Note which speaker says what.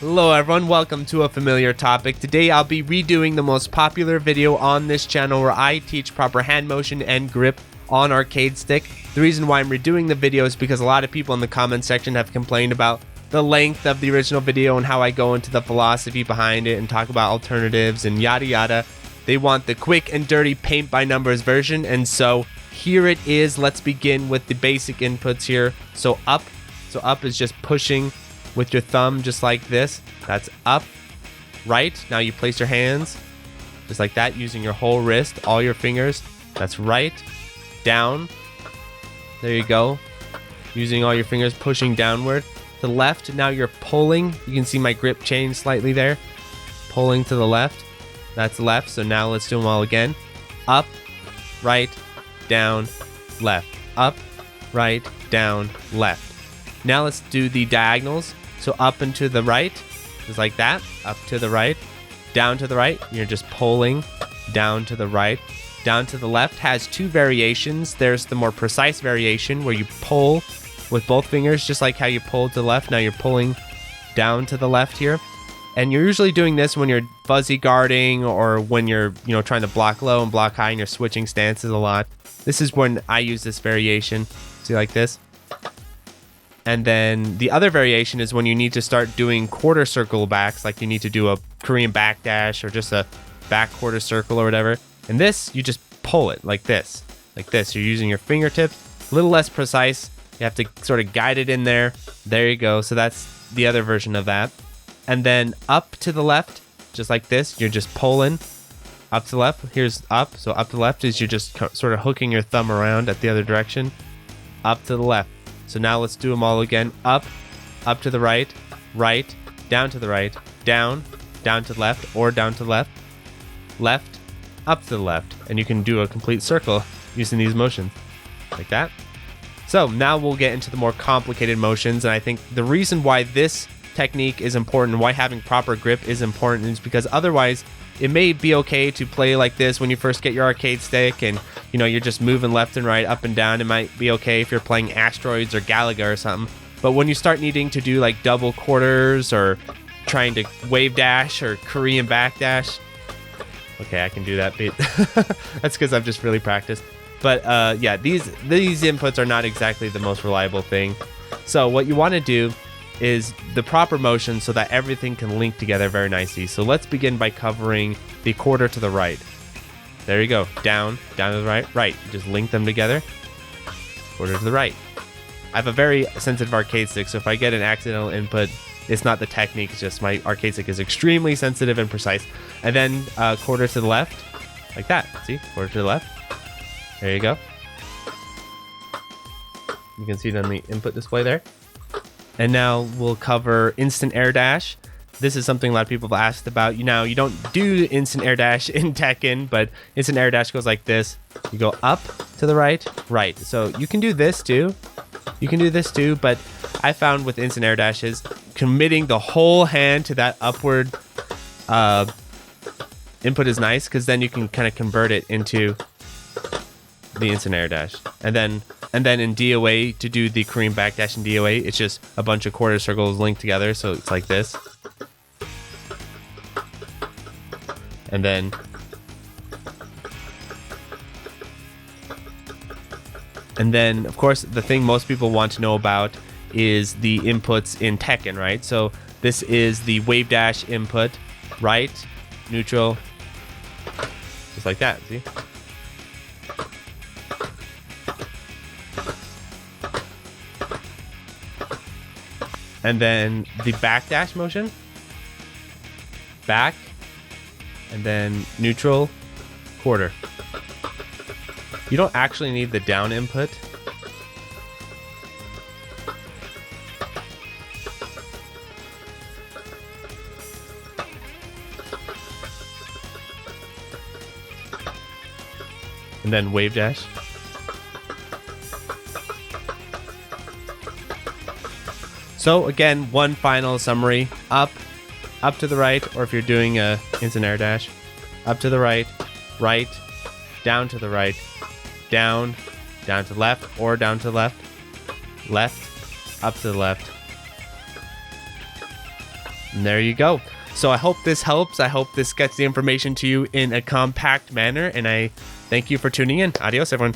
Speaker 1: Hello everyone, welcome to a familiar topic. Today I'll be redoing the most popular video on this channel where I teach proper hand motion and grip on arcade stick. The reason why I'm redoing the video is because a lot of people in the comment section have complained about the length of the original video and how I go into the philosophy behind it and talk about alternatives and yada yada. They want the quick and dirty paint by numbers version, and so here it is. Let's begin with the basic inputs here. So up is just pushing with your thumb just like this. That's up. Right, now you place your hands just like that using your whole wrist, all your fingers. That's right. Down. There you go. Using all your fingers, pushing downward. To the left, now you're pulling. You can see my grip change slightly there. Pulling to the left. That's left. So now let's do them all again. Up, right, down, left. Up, right, down, left. Now let's do the diagonals. So up and to the right, just like that. Up to the right, down to the right. You're just pulling down to the right. Down to the left has two variations. There's the more precise variation where you pull with both fingers, just like how you pulled to the left. Now you're pulling down to the left here. And you're usually doing this when you're fuzzy guarding or when you're, trying to block low and block high and you're switching stances a lot. This is when I use this variation. See, like this. And then the other variation is when you need to start doing quarter circle backs, like you need to do a Korean Backdash or just a back quarter circle or whatever. And this, you just pull it like this. Like this. You're using your fingertips. A little less precise. You have to sort of guide it in there. There you go. So that's the other version of that. And then up to the left, just like this. You're just pulling up to the left. Here's up. So up to the left is you're just sort of hooking your thumb around at the other direction. Up to the left. So now let's do them all again. Up to the right, right, down to the right, down to the left, or down to the left, left, up to the left. And you can do a complete circle using these motions, like that. So now we'll get into the more complicated motions. And I think the reason why this technique is important, why having proper grip is important, is because otherwise it may be okay to play like this when you first get your arcade stick and you're just moving left and right, up and down. It might be okay if you're playing Asteroids or Galaga or something. But when you start needing to do like double quarters or trying to wave dash or Korean Backdash, okay, I can do that beat. That's because I've just really practiced. But yeah, these inputs are not exactly the most reliable thing. So what you want to do is the proper motion so that everything can link together very nicely. So let's begin by covering the quarter to the right. There you go. Down to the right, right. Just link them together. Quarter to the right. I have a very sensitive arcade stick, so if I get an accidental input, it's not the technique, it's just my arcade stick is extremely sensitive and precise. And then quarter to the left, like that. See? Quarter to the left. There you go. You can see it on the input display there. And now we'll cover instant air dash. This is something a lot of people have asked about. You don't do instant air dash in Tekken, but instant air dash goes like this. You go up to the right, right. So you can do this too. But I found with instant air dashes, committing the whole hand to that upward input is nice, because then you can kind of convert it into the instant air dash. And then in DOA, to do the Korean Backdash in DOA, it's just a bunch of quarter circles linked together. So it's like this. And then of course, the thing most people want to know about is the inputs in Tekken, right? So this is the wave dash input, right, neutral, just like that, see? And then the backdash motion, back, and then neutral, quarter. You don't actually need the down input. And then wave dash. So again, one final summary. Up to the right, or if you're doing a instant air dash, up to the right, right, down to the right, down to the left, or down to the left, left, up to the left, And there you go. So I hope this helps. I hope this gets the information to you in a compact manner, and I thank you for tuning in. Adios, everyone.